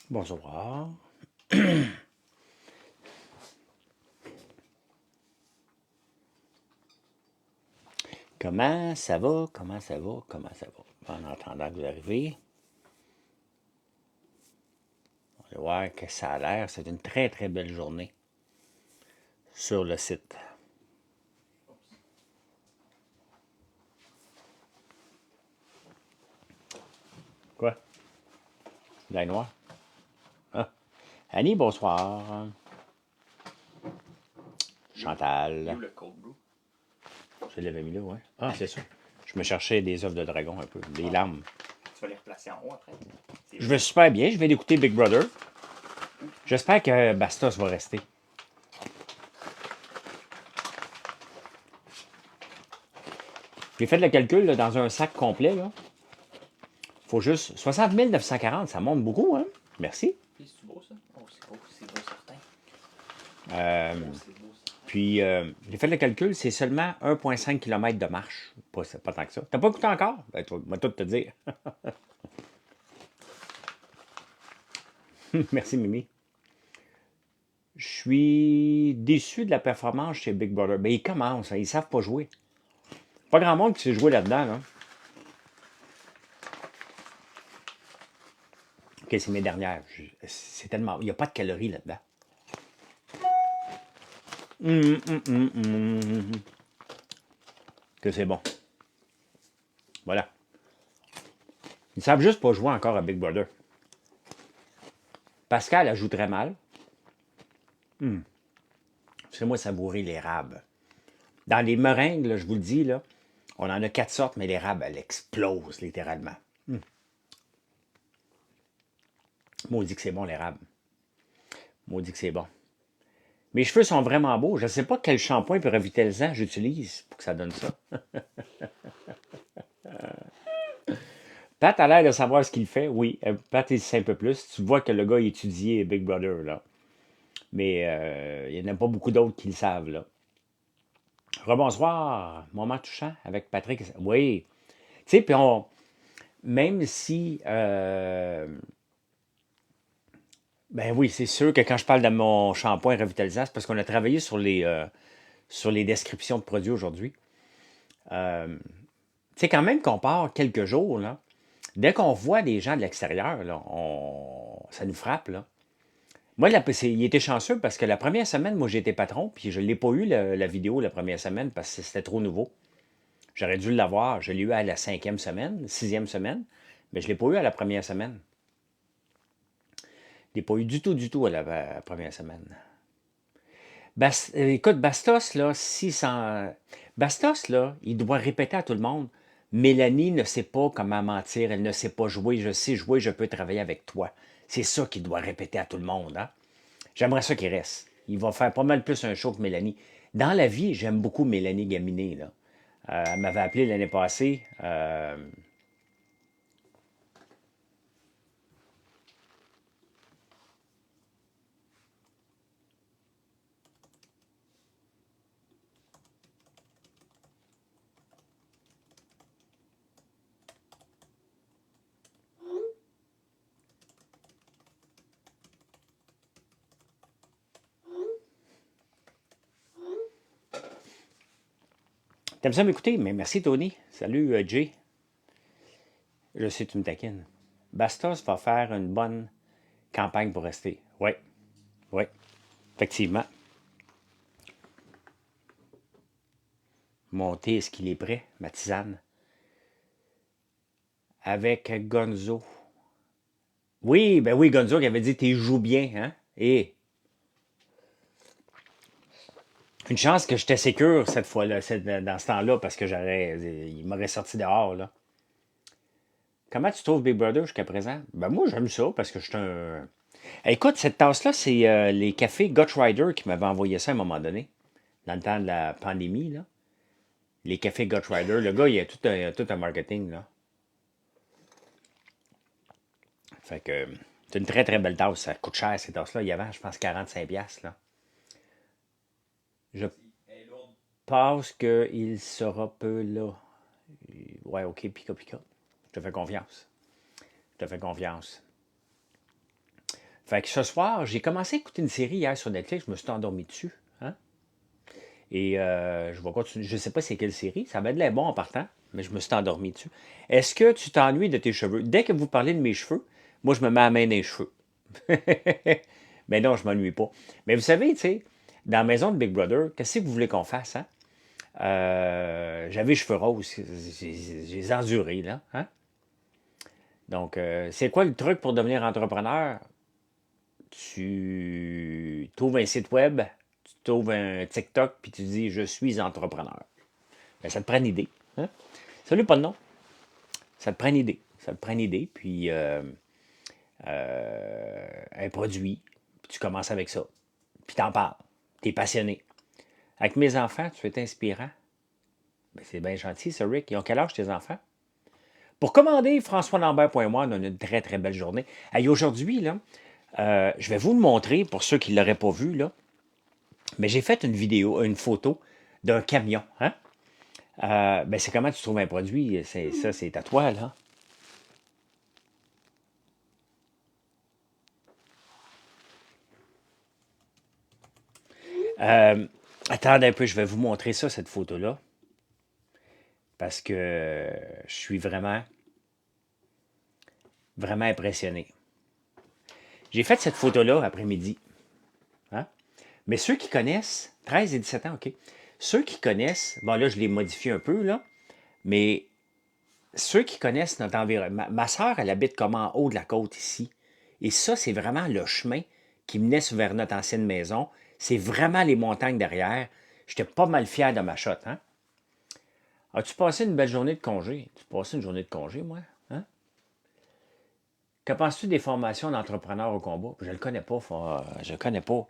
Bonsoir. Comment ça va? Comment ça va? Comment ça va? En attendant que vous arrivez, on va voir que ça a l'air. C'est une très très belle journée sur le site. Quoi? L'ail noir? Ah. Annie, bonsoir. Chantal. Le cold brew. Je l'avais mis là, ouais. Ah, c'est ça. Je me cherchais des œufs de dragon un peu, des larmes. Tu vas les replacer en haut après. Je vais super bien. Je vais écouter Big Brother. J'espère que Bastos va rester. J'ai fait le calcul là, dans un sac complet. Là. Faut juste 60 940, ça monte beaucoup, hein? Merci. C'est beau ça? Oh, c'est beau certain. Euh, Oh, c'est beau ça. Puis, j'ai fait le calcul, c'est seulement 1,5 km de marche. Pas tant que ça. T'as pas écouté encore? Ben, toi, moi, tout te dire. Merci, Mimi. Je suis déçu de la performance chez Big Brother. Ben, ils commencent, hein, ils savent pas jouer. Pas grand monde qui sait jouer là-dedans, là. OK, c'est mes dernières. C'est tellement... Il n'y a pas de calories là-dedans. Que c'est bon. Voilà. Ils savent juste pas jouer encore à Big Brother. Pascal, elle joue très mal. C'est moi savourer l'érable. Dans les meringues, là, je vous le dis, là, on en a 4 sortes, mais l'érable, elle explose littéralement. Maudit que c'est bon, l'érable. Maudit que c'est bon. Mes cheveux sont vraiment beaux. Je ne sais pas quel shampoing et revitalisant j'utilise pour que ça donne ça. Pat a l'air de savoir ce qu'il fait. Oui, Pat, il sait un peu plus. Tu vois que le gars a étudié Big Brother, là. Mais il n'y en a pas beaucoup d'autres qui le savent, là. Rebonsoir, moment touchant avec Patrick. Oui. Tu sais, puis même si ben oui, c'est sûr que quand je parle de mon shampoing revitalisant, c'est parce qu'on a travaillé sur les descriptions de produits aujourd'hui. Tu sais, quand même qu'on part quelques jours, là, dès qu'on voit des gens de l'extérieur, là, ça nous frappe. Là. Moi, il était chanceux parce que la première semaine, moi, j'étais patron, puis je ne l'ai pas eu, la vidéo, la première semaine, parce que c'était trop nouveau. J'aurais dû l'avoir. Je l'ai eu à la 5e semaine, 6e semaine, mais je ne l'ai pas eu à la première semaine. Je ne l'ai pas eu du tout à la première semaine. Écoute, Bastos, là, Bastos, là, il doit répéter à tout le monde, Mélanie ne sait pas comment mentir, elle ne sait pas jouer, je sais jouer, je peux travailler avec toi. C'est ça qu'il doit répéter à tout le monde. Hein? J'aimerais ça qu'il reste. Il va faire pas mal plus un show que Mélanie. Dans la vie, j'aime beaucoup Mélanie Gaminé. Là. Elle m'avait appelé l'année passée. T'aimes ça m'écouter? Mais merci Tony. Salut Jay. Je sais, tu me taquines. Bastos va faire une bonne campagne pour rester. Oui, oui, effectivement. Mon thé, est-ce qu'il est prêt, ma tisane? Avec Gonzo. Oui, ben oui, Gonzo qui avait dit t'es joues bien, hein? Et une chance que j'étais sécure cette fois-là, dans ce temps-là, parce que il m'aurait sorti dehors, là. Comment tu trouves Big Brother jusqu'à présent? Ben moi, j'aime ça, parce que je suis un... Écoute, cette tasse-là, c'est les cafés Rider qui m'avaient envoyé ça à un moment donné, dans le temps de la pandémie, là. Les cafés Rider, le gars, il a tout un marketing, là. Fait que c'est une très très belle tasse. Ça coûte cher ces tasses-là. Il y avait, je pense, 45$. Là. Je pense qu'il sera peu là. Ouais, ok, pika pika. Je te fais confiance. Je te fais confiance. Fait que ce soir, j'ai commencé à écouter une série hier sur Netflix, je me suis endormi dessus. Hein? Et je vais continuer. Je ne sais pas c'est quelle série, ça va être l'air bon en partant, mais je me suis endormi dessus. Est-ce que tu t'ennuies de tes cheveux? Dès que vous parlez de mes cheveux, moi je me mets la main dans les cheveux. Mais non, je ne m'ennuie pas. Mais vous savez, tu sais, dans la maison de Big Brother, qu'est-ce que vous voulez qu'on fasse, hein? J'avais les cheveux roses, j'ai enduré, là. Hein? Donc, c'est quoi le truc pour devenir entrepreneur? Tu trouves un site web, tu trouves un TikTok, puis tu dis je suis entrepreneur. Ben, ça te prend une idée. Hein? Salut, pas de nom. Ça te prend une idée. Ça te prend une idée, puis un produit, puis tu commences avec ça. Puis t'en parles. T'es passionné. Avec mes enfants, tu es inspirant. Ben, c'est bien gentil, ça, Rick. Ils ont quel âge, tes enfants? Pour commander, françoislambert.moi, on a une très, très belle journée. Hey, aujourd'hui, là, je vais vous le montrer pour ceux qui ne l'auraient pas vu, là. Mais j'ai fait une vidéo, une photo d'un camion. Hein? Ben c'est comment tu trouves un produit. Ça, c'est à toi, là. Attendez un peu, je vais vous montrer ça, cette photo-là. Parce que je suis vraiment, vraiment impressionné. J'ai fait cette photo-là après-midi. Hein? Mais ceux qui connaissent, 13 et 17 ans, OK. Ceux qui connaissent, bon là, je l'ai modifié un peu, là, mais ceux qui connaissent notre environnement, ma soeur, elle habite comme en haut de la côte ici. Et ça, c'est vraiment le chemin qui menait vers notre ancienne maison. C'est vraiment les montagnes derrière. J'étais pas mal fier de ma shot. Hein? As-tu passé une belle journée de congé? Tu passé une journée de congé, moi? Hein? Que penses-tu des formations d'entrepreneurs au combat? Je le connais pas. Je le connais pas.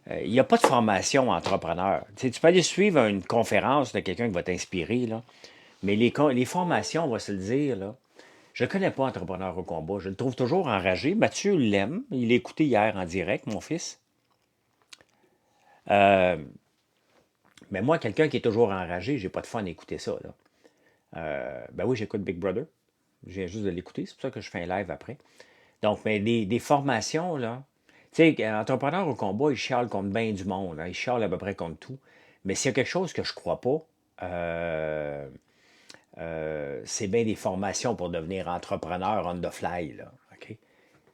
Il n'y a pas de formation entrepreneur. Tu sais, tu peux aller suivre une conférence de quelqu'un qui va t'inspirer, là. Mais les formations, on va se le dire, là, je ne connais pas Entrepreneur au combat. Je le trouve toujours enragé. Mathieu l'aime. Il l'a écouté hier en direct, mon fils. Euh, mais moi, quelqu'un qui est toujours enragé, j'ai pas de fun à écouter ça. Là. Ben oui, j'écoute Big Brother. Je viens juste de l'écouter. C'est pour ça que je fais un live après. Donc, mais des formations, là. Tu sais, Entrepreneur au combat, il chiale contre bien du monde. Hein. Il chiale à peu près contre tout. Mais s'il y a quelque chose que je crois pas, c'est bien des formations pour devenir entrepreneur on the fly. Là, OK?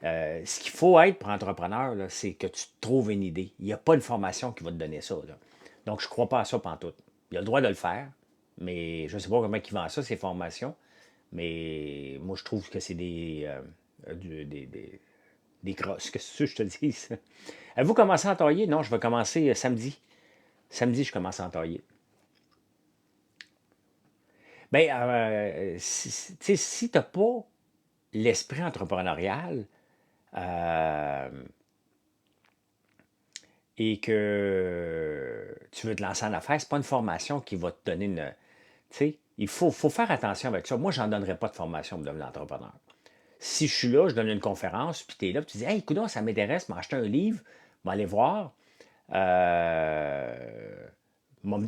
Ce qu'il faut être pour entrepreneur, là, c'est que tu te trouves une idée. Il n'y a pas une formation qui va te donner ça. Là. Donc, je ne crois pas à ça pantoute. Il a le droit de le faire, mais je ne sais pas comment il vend ça, ces formations. Mais moi, je trouve que c'est des crosses. Qu'est-ce que je te dis? Avez-vous commencé à entailler? Non, je vais commencer samedi. Samedi, je commence à entailler. Bien, si tu n'as pas l'esprit entrepreneurial euh, et que tu veux te lancer en affaires, c'est pas une formation qui va te donner une. Tu sais, il faut faire attention avec ça. Moi, je n'en donnerais pas de formation pour devenir entrepreneur. Si je suis là, je donne une conférence, puis tu es là, puis tu dis hey, écoute, ça m'intéresse, m'acheter un livre, m'aller voir,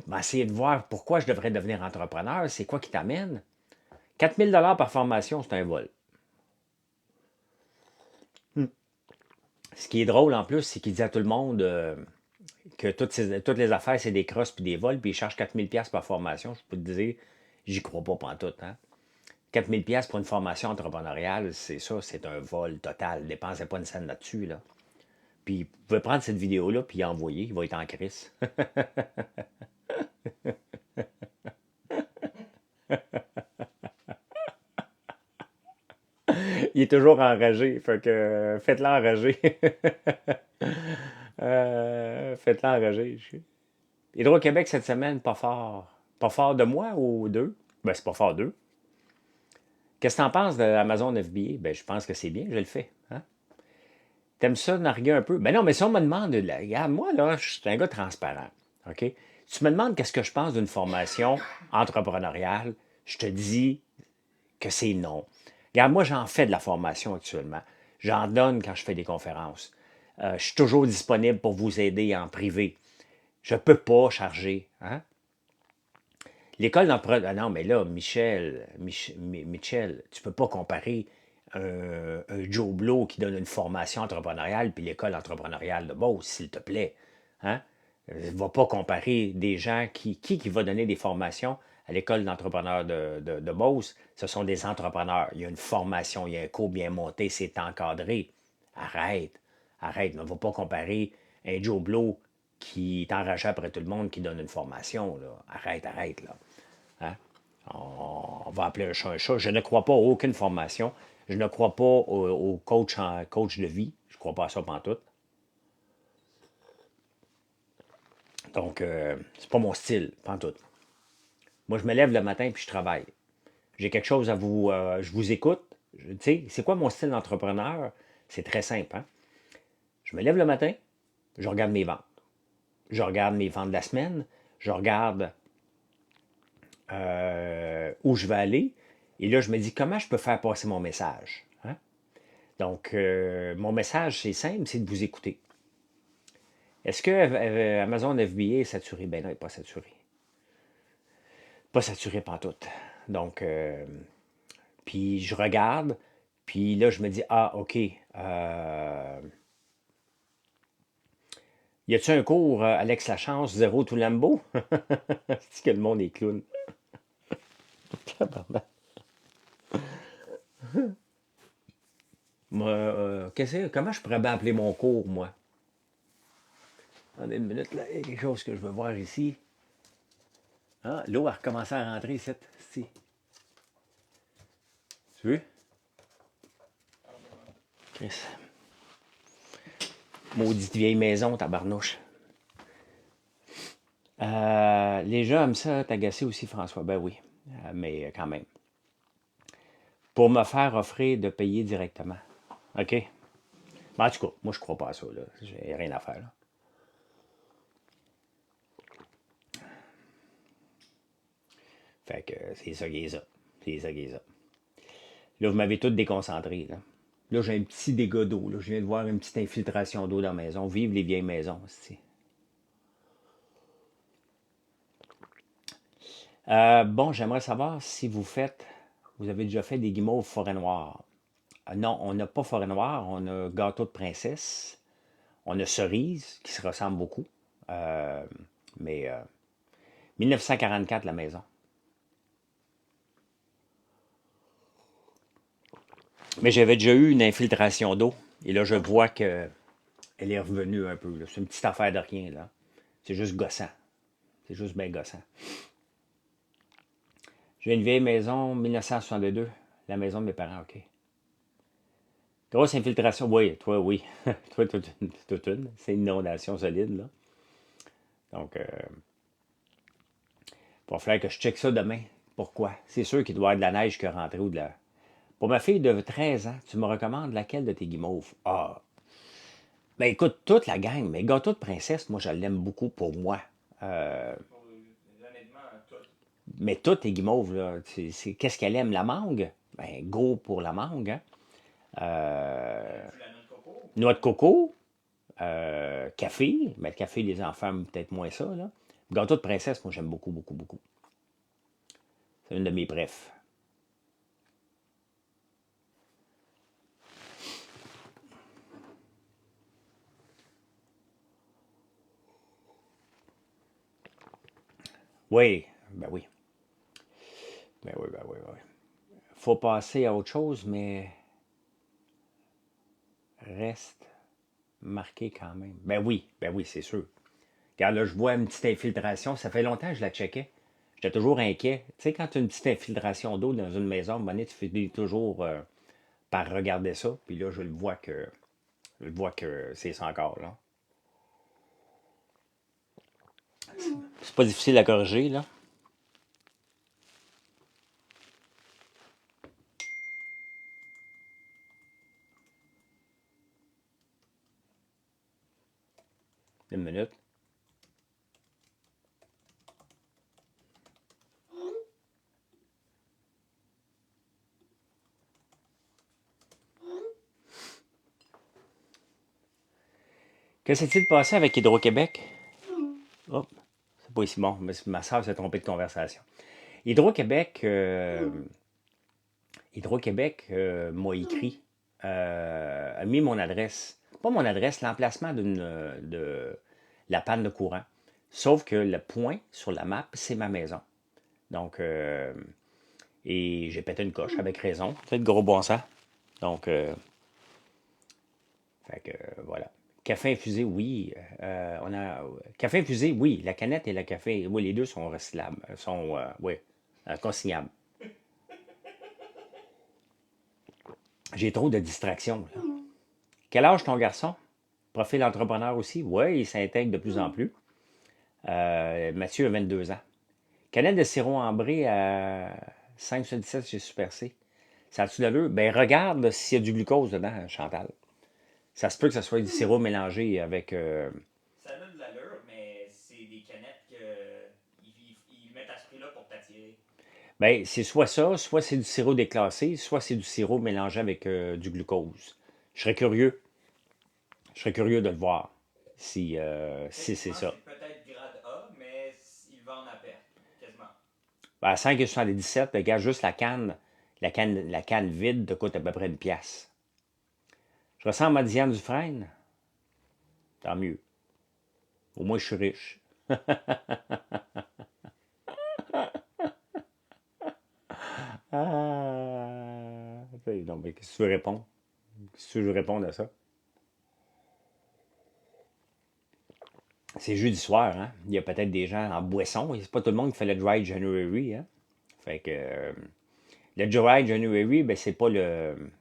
m'essayer de voir pourquoi je devrais devenir entrepreneur, c'est quoi qui t'amène. 4 000 $ par formation, c'est un vol. Ce qui est drôle en plus, c'est qu'il dit à tout le monde que toutes les affaires, c'est des crosses puis des vols, puis il charge 4 000 $ par formation. Je peux te dire, j'y crois pas pantoute. Hein? 4 000 $ pour une formation entrepreneuriale, c'est ça, c'est un vol total. Dépensez pas une scène là-dessus. Là. Puis vous pouvez prendre cette vidéo-là puis l'envoyer, il va être en crise. Il est toujours enragé, fait que faites-le enrager. Faites-le enrager. Hydro-Québec cette semaine, pas fort. Pas fort de moi ou d'eux? Ben, c'est pas fort d'eux. Qu'est-ce que t'en penses de Amazon FBA? Ben, je pense que c'est bien, je le fais. Hein? T'aimes ça, narguer un peu? Ben non, mais si on me demande, regarde, moi, là, je suis un gars transparent. OK? Si tu me demandes qu'est-ce que je pense d'une formation entrepreneuriale, je te dis que c'est non. Regarde, moi, j'en fais de la formation actuellement. J'en donne quand je fais des conférences. Je suis toujours disponible pour vous aider en privé. Je ne peux pas charger. Hein? L'école d'entrepreneur. Ah non, mais là, Michel, tu ne peux pas comparer un Joe Blow qui donne une formation entrepreneuriale, puis l'école entrepreneuriale de Beauce, s'il te plaît. Hein? Ne va pas comparer des gens qui va donner des formations à l'école d'entrepreneurs de Beauce. Ce sont des entrepreneurs. Il y a une formation, il y a un cours bien monté, c'est encadré. Arrête, arrête. Ne va pas comparer un Joe Blow qui est enragé après tout le monde, qui donne une formation. Là. Arrête, arrête. Là. Hein? On va appeler un chat un chat. Je ne crois pas à aucune formation. Je ne crois pas au coach de vie. Je ne crois pas à ça pantoute. Donc, c'est pas mon style, pantoute. Moi, je me lève le matin puis je travaille. J'ai quelque chose à vous... je vous écoute. Tu sais, c'est quoi mon style d'entrepreneur? C'est très simple. Hein? Je me lève le matin, je regarde mes ventes. Je regarde mes ventes de la semaine. Je regarde où je vais aller. Et là, je me dis, comment je peux faire passer mon message? Hein? Donc, mon message, c'est simple, c'est de vous écouter. Est-ce que Amazon FBA est saturé? Ben non, il n'est pas saturé. Pas saturé pantoute. Donc, puis je regarde, puis là, je me dis, ah, OK. Y a-tu un cours, Alex Lachance, zéro tout Lambeau? C'est que le monde est clown. Moi, comment je pourrais bien appeler mon cours, moi? Attendez une minute, là. Il y a quelque chose que je veux voir ici. Ah, l'eau a recommencé à rentrer ici. Si. Tu veux? Chris. Maudite vieille maison, tabarnouche. Les gens aiment ça t'agacer aussi, François. Ben oui, mais quand même. Pour me faire offrir de payer directement. OK? Ben, en tout cas, moi, je crois pas à ça. Là. J'ai rien à faire. Là. Fait que c'est ça qui est ça. C'est ça qui est ça. Là, vous m'avez tous déconcentré. Là, j'ai un petit dégât d'eau. Je viens de voir une petite infiltration d'eau dans la maison. Vive les vieilles maisons. Bon, j'aimerais savoir si vous avez déjà fait des guimauves forêt noire. Non, on n'a pas forêt noire, on a gâteau de princesse, on a cerise qui se ressemble beaucoup. Euh, mais 1944, la maison. Mais j'avais déjà eu une infiltration d'eau. Et là, je vois que elle est revenue un peu. C'est une petite affaire de rien. Là. C'est juste gossant. C'est juste bien gossant. J'ai une vieille maison, 1962. La maison de mes parents, OK. Grosse infiltration, oui, toi, oui. Toi, toute une. C'est une inondation solide, là. Donc, il va falloir que je check ça demain. Pourquoi? C'est sûr qu'il doit y avoir de la neige qui est rentrée ou de la... Pour ma fille de 13 ans, tu me recommandes laquelle de tes guimauves? Ah, ben écoute, toute la gang, mais gâteau de princesse, moi, je l'aime beaucoup pour moi. Euh, Honnêtement, tout. mais toutes tes guimauves, là, qu'est-ce qu'elle aime? La mangue? Ben, go pour la mangue, hein? Tu la noix de coco? Noix de coco, café. Mais le café, les enfants aiment peut-être moins ça, là. Gâteau de princesse, moi, j'aime beaucoup, beaucoup, beaucoup. C'est une de mes préfs. Oui, ben oui. Ben oui, ben oui, ben oui. Faut passer à autre chose, mais reste marqué quand même. Ben oui, c'est sûr. Regarde, là, je vois une petite infiltration. Ça fait longtemps que je la checkais. J'étais toujours inquiet. Tu sais, quand tu as une petite infiltration d'eau dans une maison, à un moment donné, tu finis toujours par regarder ça. Puis là, je le vois que c'est ça encore, là. C'est pas difficile à corriger, là. Une minute. Que s'est-il passé avec Hydro-Québec? Oh, c'est pas ici bon, mais ma soeur s'est trompée de conversation. Hydro-Québec, Hydro-Québec m'a écrit, a mis mon adresse, pas mon adresse, l'emplacement de la panne de courant. Sauf que le point sur la map, c'est ma maison. Donc, et j'ai pété une coche avec raison. C'est de gros bon sens. Donc, fait que voilà. Café infusé, oui. Café infusé, oui. La canette et le café, oui, les deux sont recyclables, sont, oui, consignables. J'ai trop de distractions, là. Quel âge ton garçon? Profil entrepreneur aussi? Oui, il s'intègre de plus en plus. Mathieu a 22 ans. Canette de sirop ambré à 5 sur 17 chez Super C. Ça a-tu d'allure? Ben, regarde s'il y a du glucose dedans, Chantal. Ça se peut que ce soit du sirop mélangé avec. Ça a de l'allure, mais c'est des canettes qu'ils mettent à ce prix-là pour t'attirer. Ben, c'est soit ça, soit c'est du sirop déclassé, soit c'est du sirop mélangé avec du glucose. Je serais curieux. Je serais curieux de le voir si c'est Techniquement, ça. c'est peut-être grade A, mais ils vendent à perte, quasiment. Ben, à 5,77, regarde juste la canne vide te coûte à peu près une pièce. Je ressemble à Diane Dufresne? Tant mieux. Au moins, je suis riche. Ah! Non, mais qu'est-ce que tu veux répondre? Qu'est-ce que tu veux répondre à ça? C'est jeudi soir, hein? Il y a peut-être des gens en boisson. C'est pas tout le monde qui fait le Dry January, hein? Fait que le Dry January, ben c'est pas le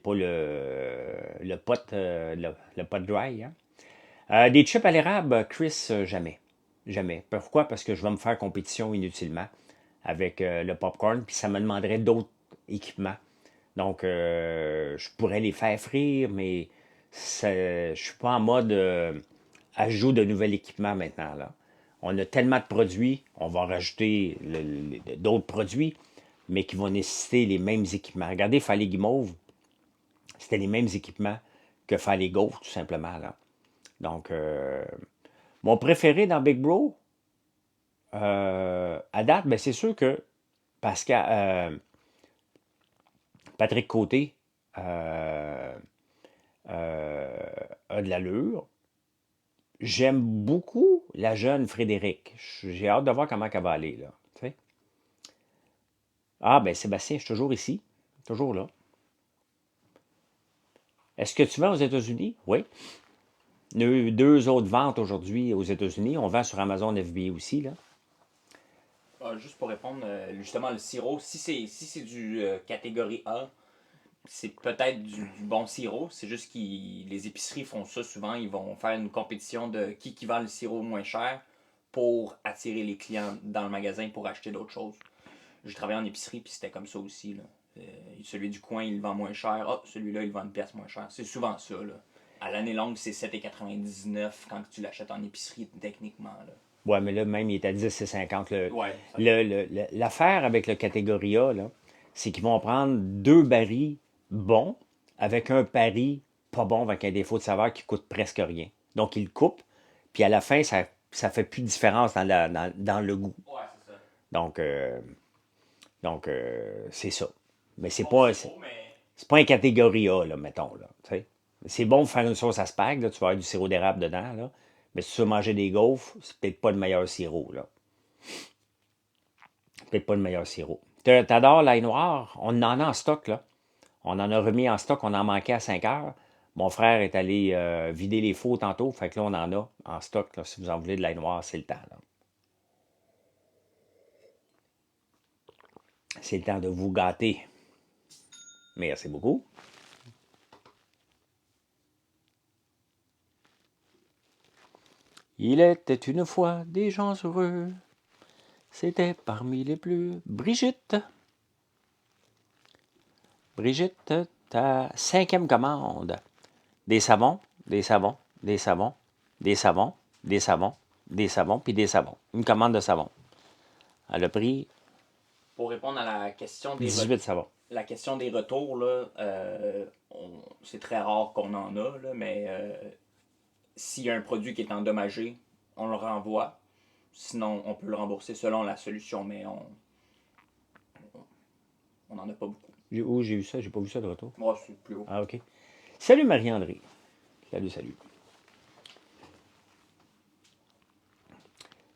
pot le pot dry, hein? Des chips à l'érable, Chris, jamais. Jamais. Pourquoi? Parce que je vais me faire compétition inutilement avec le popcorn, puis ça me demanderait d'autres équipements. Donc, je pourrais les faire frire, mais je ne suis pas en mode ajout de nouvel équipement maintenant. Là. On a tellement de produits, on va rajouter d'autres produits, mais qui vont nécessiter les mêmes équipements. Regardez, faire les guimauves, c'était les mêmes équipements que faire les gaufres, tout simplement. Là. Donc, mon préféré dans Big Bro, à date, ben, c'est sûr que Pascal, Patrick Côté a de l'allure. J'aime beaucoup la jeune Frédéric. J'ai hâte de voir comment elle va aller, là. Tu sais. Ah, ben Sébastien, je suis toujours ici. Toujours là. Est-ce que tu vends aux États-Unis? Oui. Il y a eu deux autres ventes aujourd'hui aux États-Unis. On vend sur Amazon FBA aussi, là. Juste pour répondre, justement, le sirop, si c'est du catégorie A, c'est peut-être du bon sirop. C'est juste que les épiceries font ça souvent. Ils vont faire une compétition de qui vend le sirop moins cher pour attirer les clients dans le magasin pour acheter d'autres choses. J'ai travaillé en épicerie, puis c'était comme ça aussi. Là. Celui du coin, il le vend moins cher. Ah, celui-là, il vend une pièce moins cher. C'est souvent ça. Là. À l'année longue, c'est 7,99 quand tu l'achètes en épicerie, techniquement. Là. Ouais, mais là, même, il est à 10,50. Ouais, ça- L'affaire avec le catégorie A, là, c'est qu'ils vont prendre deux barils bons avec un pari pas bon avec un défaut de saveur qui coûte presque rien. Donc, ils le coupent, puis à la fin, ça fait plus de différence dans le goût. ouais, c'est ça. Donc, c'est ça. Mais Du bon sirop, mais c'est pas une catégorie A, là, mettons. Là, tu sais. C'est bon de faire une sauce à spag, là, tu vas avoir du sirop d'érable dedans, là. Mais si tu veux manger des gaufres, c'est peut-être pas le meilleur sirop, là. Peut-être pas le meilleur sirop. T'adores l'ail noir? On en a en stock, là. On en a remis en stock, on en manquait à 5 heures. Mon frère est allé vider les fours tantôt, fait que là, on en a en stock. Là, si vous en voulez de l'ail noir, c'est le temps. Là. C'est le temps de vous gâter. Merci beaucoup. Il était une fois des gens heureux. C'était parmi les plus. Brigitte. Brigitte, ta cinquième commande. Des savons, des savons, des savons, des savons, des savons, des savons, puis des savons. Une commande de savon. Elle a pris pour répondre à 18 savons. la question des retours, là, c'est très rare qu'on en a, là, mais s'il y a un produit qui est endommagé, on le renvoie. Sinon, on peut le rembourser selon la solution, mais On n'en a pas beaucoup. Où j'ai vu ça? J'ai pas vu ça de retour. Moi, c'est plus haut. Ah, OK. Salut Marie-André. Salut, salut.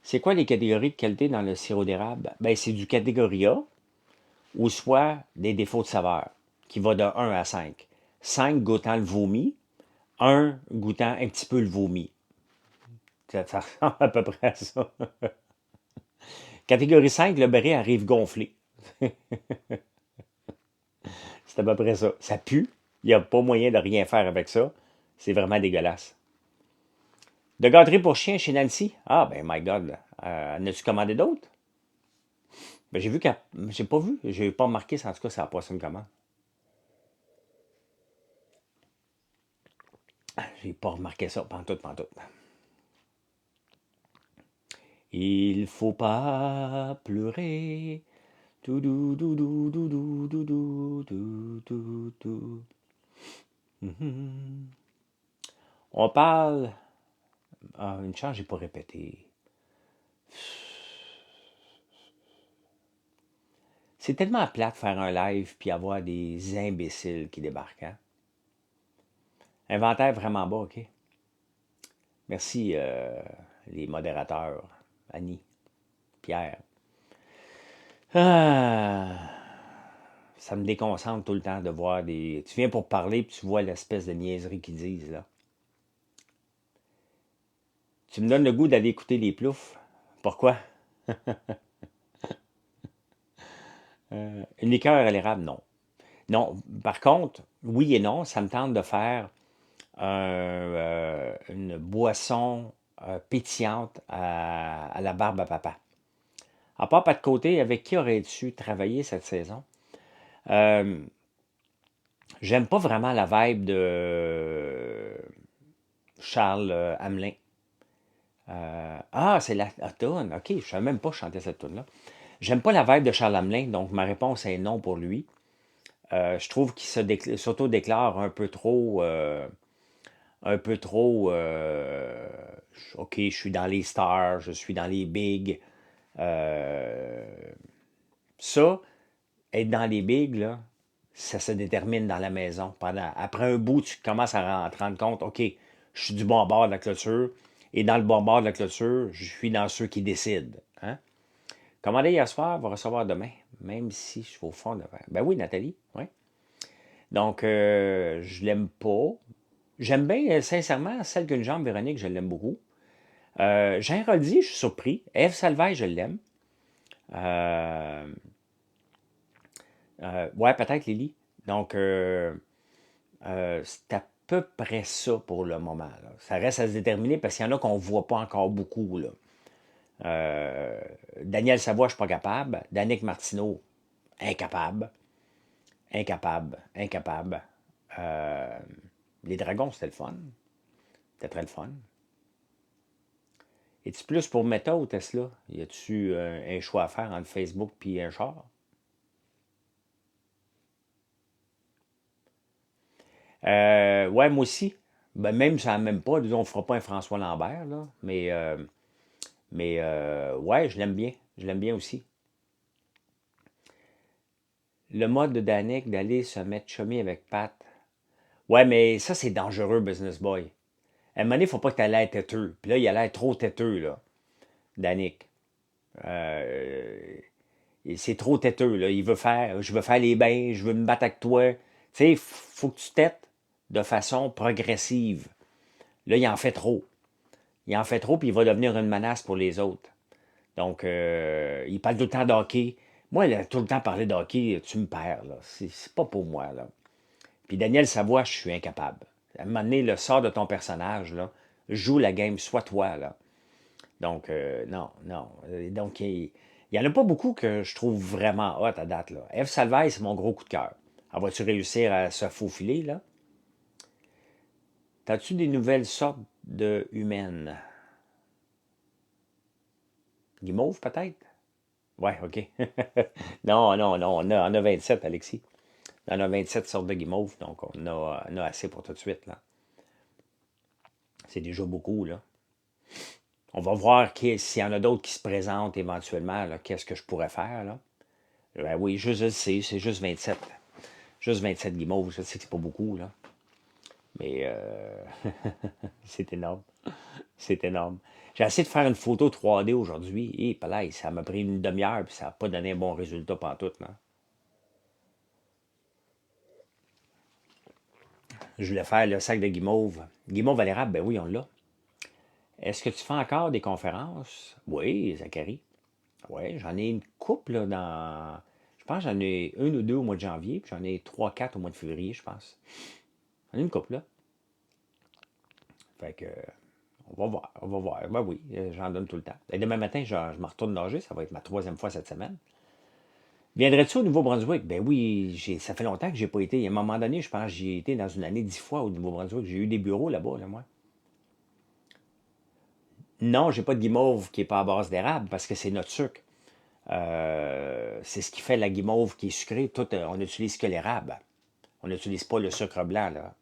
C'est quoi les catégories de qualité dans le sirop d'érable? Ben, c'est du catégorie A ou soit des défauts de saveur qui va de 1 à 5. 5 goûtant le vomi, 1 goûtant un petit peu le vomi. Ça ressemble à peu près à ça. Catégorie 5, le béret arrive gonflé. C'est à peu près ça. Ça pue. Il n'y a pas moyen de rien faire avec ça. C'est vraiment dégueulasse. De gâterie pour chien chez Nancy? Ah, ben, my God. En as-tu commandé d'autres? Ben, j'ai vu qu'elle. J'ai pas vu. J'ai pas remarqué, en tout cas, ça a passé une commande. J'ai pas remarqué ça, pantoute, pantoute. Il faut pas pleurer. Tout dou dou dou dou dou dou dou dou dou dou. On parle. Ah, une chance, j'ai pas répété. C'est tellement plate de faire un live puis avoir des imbéciles qui débarquent. Hein? Inventaire vraiment bas, OK? Merci, les modérateurs. Annie, Pierre. Ah, ça me déconcentre tout le temps de voir des... Tu viens pour parler puis tu vois l'espèce de niaiserie qu'ils disent, là. Tu me donnes le goût d'aller écouter les ploufs. Pourquoi? Une liqueur à l'érable, non. Non, par contre, oui et non, ça me tente de faire une boisson pétillante à la barbe à papa. À part pas de côté, avec qui aurais-tu travaillé cette saison? Euh, J'aime pas vraiment la vibe de Charles Hamelin. C'est la toune. OK, je ne savais même pas chanter cette toune-là. J'aime pas la vibe de Charles Hamelin, donc ma réponse est non pour lui. Je trouve qu'il s'auto-déclare un peu trop. OK, je suis dans les stars, je suis dans les bigs. Euh, Ça, être dans les bigs, là, ça se détermine dans la maison. Après un bout, tu commences à te rendre compte, OK, je suis du bon bord de la clôture. Et dans le bon bord de la clôture, je suis dans ceux qui décident. Hein? Commandé hier soir, va recevoir demain, même si je suis au fond de... Ben oui, Nathalie, oui. Donc, je l'aime pas. J'aime bien, sincèrement, celle qu'une jambe, Véronique, je l'aime beaucoup. Jean Roldi, je suis surpris. Ève Salvaille, je l'aime. Euh, ouais, peut-être Lily. Donc, c'est à peu près ça pour le moment. Là. Ça reste à se déterminer parce qu'il y en a qu'on ne voit pas encore beaucoup. Là. Daniel Savoie, je ne suis pas capable. Danick Martineau, incapable. Incapable. Incapable. Euh, les Dragons, c'était le fun. C'était très le fun. Es-tu plus pour Meta ou Tesla? Y a-tu un choix à faire entre Facebook et un char? Ouais, moi aussi. Ben, même ça même pas, disons, on ne fera pas un François Lambert, là. Mais ouais, je l'aime bien. Je l'aime bien aussi. Le mode de Danick d'aller se mettre chummy avec Pat. Ouais, mais ça, c'est dangereux, Business Boy. À un moment donné, il ne faut pas que tu aies l'air têteux. Puis là, il a l'air trop têteux, là, Danick. Euh, c'est trop têteux, là. Il veut faire, je veux faire les bains, je veux me battre avec toi. Tu sais, faut que tu têtes de façon progressive. Là, il en fait trop. Il en fait trop, puis il va devenir une menace pour les autres. Donc, il parle tout le temps d'hockey. Moi, il a tout le temps parlé d'hockey, tu me perds, là. C'est pas pour moi, là. Puis Daniel Savoie, je suis incapable. À un moment donné, le sort de ton personnage, là, joue la game, sois toi, là. Donc, non, non. Donc, il n'y en a pas beaucoup que je trouve vraiment hot à date, là. Eve Salvaille, c'est mon gros coup de cœur. Elle va-tu réussir à se faufiler, là? T'as-tu des nouvelles sortes de humaines? Guimauve, peut-être? Ouais, OK. Non, non, non, on a 27, Alexis. On a 27 sortes de guimauves, donc on a assez pour tout de suite, là. C'est déjà beaucoup, là. On va voir s'il y en a d'autres qui se présentent éventuellement, là, qu'est-ce que je pourrais faire, là. Ben oui, juste je le sais, c'est juste 27. Juste 27 guimauves, je sais que c'est pas beaucoup, là. Mais c'est énorme. C'est énorme. J'ai essayé de faire une photo 3D aujourd'hui. Et pareil, ça m'a pris une demi-heure, puis ça n'a pas donné un bon résultat pantoute, là. Je voulais faire le sac de guimauve. Guimauve à l'érable, ben oui, on l'a. Est-ce que tu fais encore des conférences? Oui, Zachary. Oui, j'en ai une couple là, dans. Je pense que j'en ai une ou deux au mois de janvier, puis j'en ai trois, quatre au mois de février, je pense. J'en ai une couple là. Fait que on va voir, on va voir. Ben oui, j'en donne tout le temps. Et demain matin, je me retourne nager, ça va être ma troisième fois cette semaine. Viendrais-tu au Nouveau-Brunswick? Ben oui, ça fait longtemps que j'ai pas été. À un moment donné, je pense que j'y ai été dans une année 10 fois au Nouveau-Brunswick. J'ai eu des bureaux là-bas, là, moi. Non, j'ai pas de guimauve qui est pas à base d'érable parce que c'est notre sucre. C'est ce qui fait la guimauve qui est sucrée. Tout, on n'utilise que l'érable. On n'utilise pas le sucre blanc, là.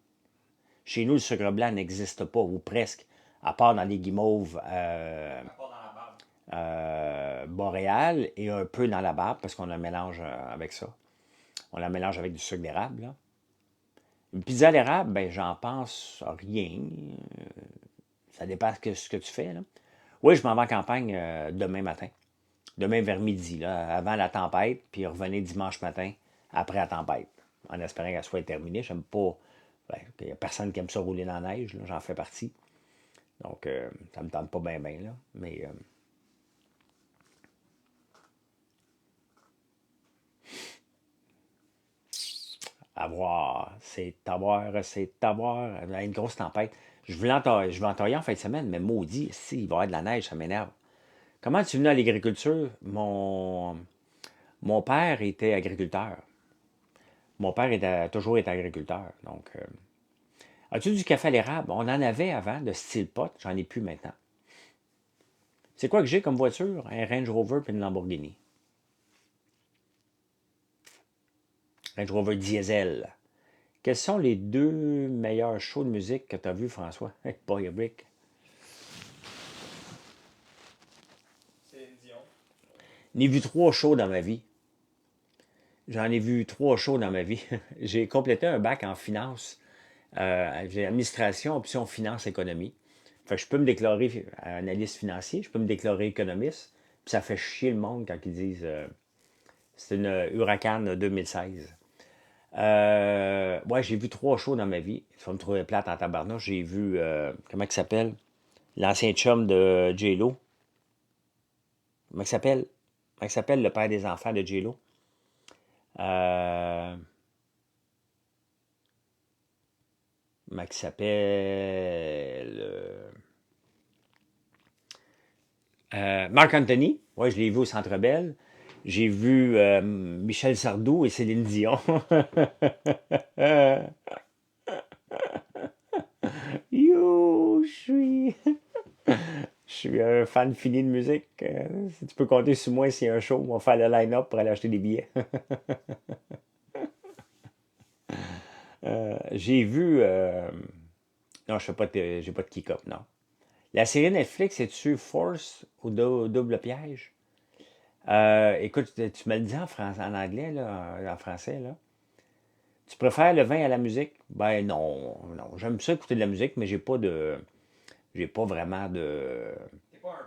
Chez nous, le sucre blanc n'existe pas, ou presque, à part dans les guimauves boréales et un peu dans la barbe, parce qu'on la mélange avec ça. On la mélange avec du sucre d'érable, là. Une pizza à l'érable, ben, j'en pense à rien. Ça dépend de ce que tu fais, là. Oui, je m'en vais en campagne demain matin. Demain vers midi, là, avant la tempête, puis revenez dimanche matin après la tempête, en espérant qu'elle soit terminée. J'aime pas. Ben, il n'y a personne qui aime ça rouler dans la neige, là, j'en fais partie. Donc, ça me tente pas bien, bien, là. Mais à voir, c'est à voir, c'est à voir. Une grosse tempête. Je vais entailler en fin de semaine, mais maudit, si, il va y avoir de la neige, ça m'énerve. Comment tu es venu à l'agriculture? Mon père était agriculteur. Mon père a toujours été agriculteur. Donc, as-tu du café à l'érable? On en avait avant, de style pot. J'en ai plus maintenant. C'est quoi que j'ai comme voiture? Un Range Rover puis une Lamborghini. Range Rover diesel. Quels sont les deux meilleurs shows de musique que tu as vus, François? Hey, boy, Brick. Céline Dion. J'en ai vu trois shows dans ma vie. J'en ai vu trois shows dans ma vie. J'ai complété un bac en finance. J'ai administration, option finance, économie. Fait que je peux me déclarer analyste financier, je peux me déclarer économiste. Puis ça fait chier le monde quand ils disent c'est une Huracan 2016. Ouais, j'ai vu trois shows dans ma vie. Ça va me trouver plate en tabarnouche. J'ai vu, comment il s'appelle? L'ancien chum de J-Lo. Comment il s'appelle? Comment il s'appelle le père des enfants de J-Lo? Euh, Comment il s'appelle? Marc Anthony. Ouais, je l'ai vu au Centre Bell. J'ai vu Michel Sardou et Céline Dion. You, je suis un fan fini de musique. Si tu peux compter sur moi s'il y a un show, on va faire le line-up pour aller acheter des billets. J'ai vu. Non, je fais pas j'ai pas de kick-up, non. La série Netflix, c'est-tu Force ou Double Piège? Écoute, tu me le dis en anglais, là, en français, là. Tu préfères le vin à la musique? Ben non, non. J'aime ça écouter de la musique, mais j'ai pas de. J'ai pas vraiment de. T'es pas un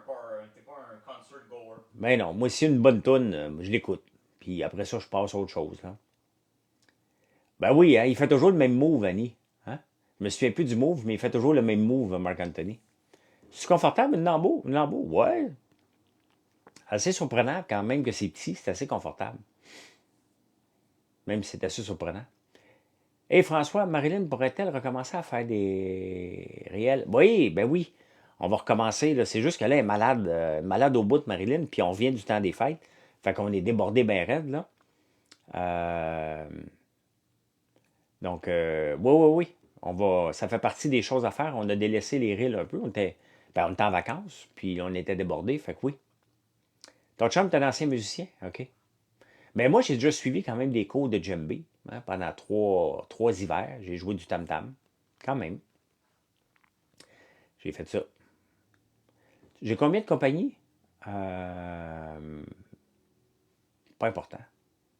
concert goer. Ben non, moi, si une bonne toune, je l'écoute. Puis après ça, je passe à autre chose, là. Ben oui, hein, il fait toujours le même move, Annie. Hein? Je me souviens plus du move, mais il fait toujours le même move, Marc Anthony. C'est confortable, une lambeau? Une lambeau? Ouais. Assez surprenant quand même que c'est petit, c'est assez confortable. Même si c'est assez surprenant. Et François, Marilyn pourrait-elle recommencer à faire des réels? Oui, ben oui. On va recommencer, là. C'est juste que là, elle est malade, malade au bout de Marilyn, puis on vient du temps des fêtes. Fait qu'on est débordé bien raide, là. Euh, donc, oui, oui, oui. Ça fait partie des choses à faire. On a délaissé les reels un peu. On était en vacances, puis on était débordés, fait que oui. Ton chum est un ancien musicien? OK. Mais moi, j'ai déjà suivi quand même des cours de djembé hein, pendant trois hivers. J'ai joué du tam-tam. Quand même. J'ai fait ça. J'ai combien de compagnies? Pas important.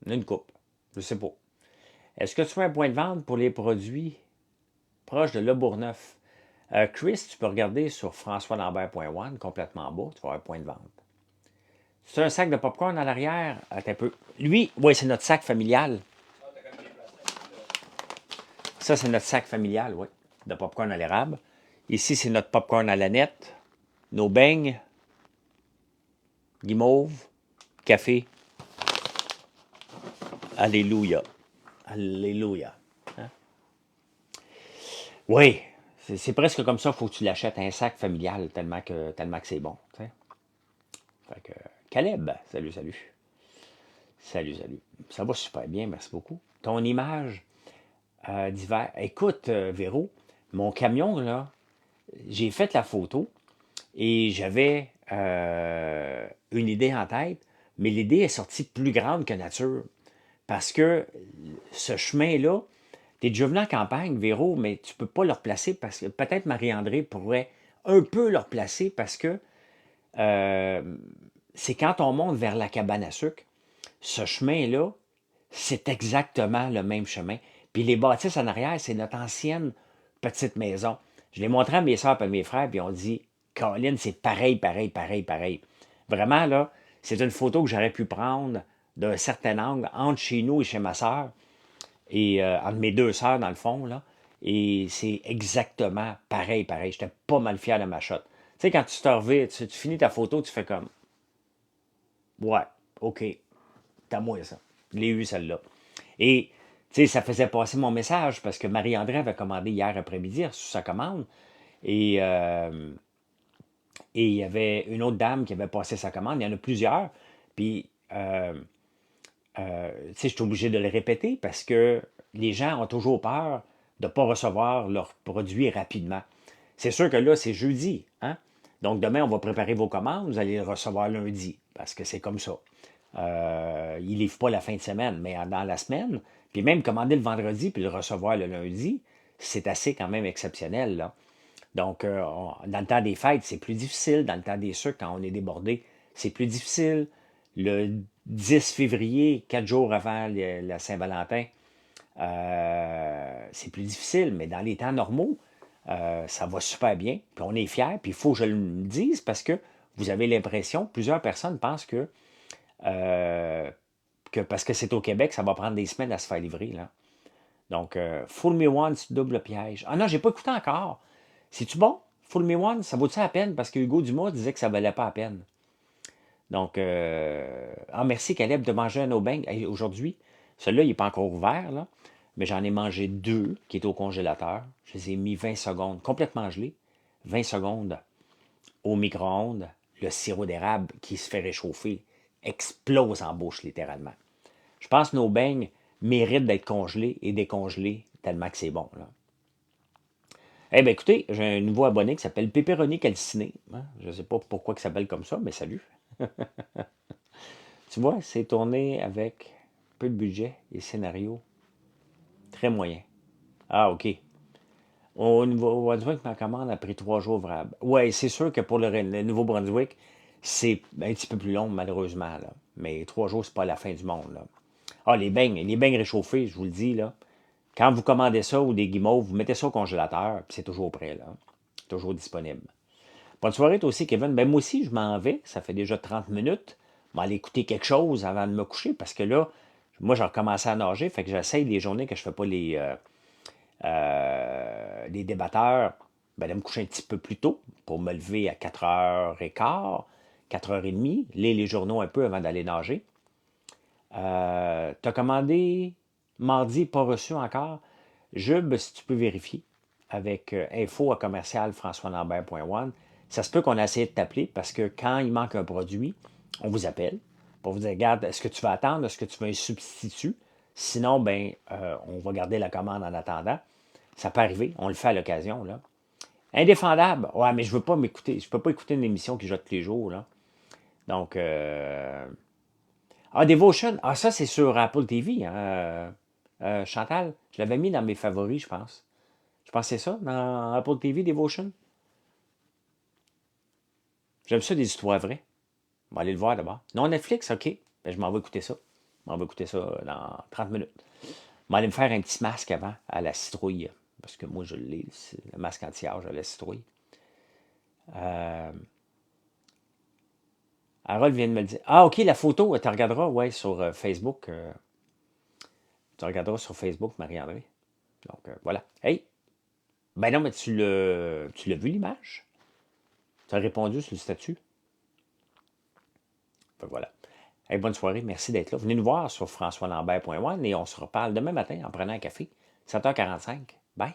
Il y en a une coupe. Je sais pas. Est-ce que tu fais un point de vente pour les produits proches de Le Bourgneuf? Chris, tu peux regarder sur françoislambert.one, complètement en bas, tu vas avoir un point de vente. C'est un sac de popcorn à l'arrière? Attends un peu. Lui, oui, c'est notre sac familial. Ça, c'est notre sac familial, oui, de popcorn à l'érable. Ici, c'est notre popcorn à la nette, nos beignes, guimauve, café. Alléluia. Alléluia. Hein? Oui, c'est presque comme ça, il faut que tu l'achètes, un sac familial, tellement que c'est bon. T'sais. Fait que, Caleb, salut, salut. Salut, salut. Ça va super bien, merci beaucoup. Ton image d'hiver. Écoute, Véro, mon camion, là, j'ai fait la photo et j'avais une idée en tête, mais l'idée est sortie plus grande que nature. Parce que ce chemin-là, tu es déjà venu en campagne, Véro, mais tu peux pas le replacer parce que peut-être Marie-André pourrait un peu le replacer parce que euh, c'est quand on monte vers la cabane à sucre, ce chemin-là, c'est exactement le même chemin. Puis les bâtisses en arrière, c'est notre ancienne petite maison. Je l'ai montré à mes soeurs et à mes frères, puis on dit, Colin, c'est pareil, pareil, pareil, pareil. Vraiment, là, c'est une photo que j'aurais pu prendre d'un certain angle entre chez nous et chez ma soeur, et entre mes deux sœurs, dans le fond, là. Et c'est exactement pareil, pareil. J'étais pas mal fier de ma shot. Tu sais, quand tu te reviens, tu finis ta photo, tu fais comme, ouais, OK, t'as moi ça. Je l'ai eu, celle-là. Et, tu sais, ça faisait passer mon message parce que Marie-André avait commandé hier après-midi, reçu sa commande. Et, euh, et il y avait une autre dame qui avait passé sa commande. Il y en a plusieurs. Puis, tu sais, je suis obligé de le répéter parce que les gens ont toujours peur de ne pas recevoir leurs produits rapidement. C'est sûr que là, c'est jeudi. Hein? Donc, demain, on va préparer vos commandes. Vous allez les recevoir lundi parce que c'est comme ça. Ils ne livrent pas la fin de semaine, mais dans la semaine. Puis même commander le vendredi puis le recevoir le lundi, c'est assez quand même exceptionnel. Là. Donc, dans le temps des fêtes, c'est plus difficile. Dans le temps des sucres, quand on est débordé, c'est plus difficile. Le 10 février, 4 jours avant la Saint-Valentin, c'est plus difficile. Mais dans les temps normaux, ça va super bien. Puis on est fiers. Puis il faut que je le dise parce que vous avez l'impression, plusieurs personnes pensent euh, que parce que c'est au Québec, ça va prendre des semaines à se faire livrer. Là. Donc, Fool Me Once, double piège. Ah non, j'ai pas écouté encore. C'est-tu bon? Fool Me Once, ça vaut-tu la peine? Parce que Hugo Dumas disait que ça valait pas la peine. Donc, merci Caleb de manger un aubaine. Hey, aujourd'hui, celui-là, il n'est pas encore ouvert, là, mais j'en ai mangé deux qui est au congélateur. Je les ai mis 20 secondes, complètement gelés. 20 secondes au micro-ondes. Le sirop d'érable qui se fait réchauffer explose en bouche, littéralement. Je pense que nos beignes méritent d'être congelés et décongelés tellement que c'est bon. Là. Eh bien, écoutez, j'ai un nouveau abonné qui s'appelle Pepperoni Calciné. Hein? Je ne sais pas pourquoi il s'appelle comme ça, mais salut. Tu vois, c'est tourné avec peu de budget et scénario très moyen. Ah, OK. Au Nouveau-Brunswick, ma commande a pris 3 jours ouvrables. Oui, c'est sûr que pour le Nouveau-Brunswick, c'est un petit peu plus long, malheureusement. Là. Mais 3 jours, c'est pas la fin du monde. Là. Ah, les beignes réchauffés, je vous le dis, là. Quand vous commandez ça ou des guimauves, vous mettez ça au congélateur, puis c'est toujours prêt, là. Toujours disponible. Bonne soirée, toi aussi, Kevin. Ben, moi aussi, je m'en vais. Ça fait déjà 30 minutes. Je vais aller écouter quelque chose avant de me coucher parce que là, moi, j'ai recommencé à nager. Fait que j'essaye les journées que je fais pas les débatteurs, ben, de me coucher un petit peu plus tôt pour me lever à 4h15, 4h30, lire les journaux un peu avant d'aller nager. T'as commandé mardi, pas reçu encore. Jub, si tu peux vérifier avec info à commercial françoislambert.one. Ça se peut qu'on a essayé de t'appeler parce que quand il manque un produit, on vous appelle pour vous dire, regarde, est-ce que tu vas attendre? Est-ce que tu veux un substitut? Sinon, ben, on va garder la commande en attendant. Ça peut arriver, on le fait à l'occasion. Là. Indéfendable. Ouais, mais je veux pas m'écouter. Je peux pas écouter une émission qui joue tous les jours. Là. Donc, Devotion. Ah, ça, c'est sur Apple TV. Hein? Chantal, je l'avais mis dans mes favoris, je pense. Je pense que c'est ça, dans Apple TV, Devotion. J'aime ça, des histoires vraies. On va aller le voir d'abord. Non, Netflix, OK. Ben, je m'en vais écouter ça. On va écouter ça dans 30 minutes. Je vais aller me faire un petit masque avant à la citrouille. Parce que moi, je l'ai, le masque anti-âge à la citrouille. Euh, Harold vient de me le dire. Ah, OK, la photo, tu regarderas, ouais, sur Facebook. Tu regarderas sur Facebook, Marie-André. Donc, voilà. Hey! Ben non, mais tu l'as vu l'image? Tu as répondu sur le statut? Fait que voilà. Hey, bonne soirée, merci d'être là. Venez nous voir sur françoislambert.one et on se reparle demain matin en prenant un café. 7h45. Bye!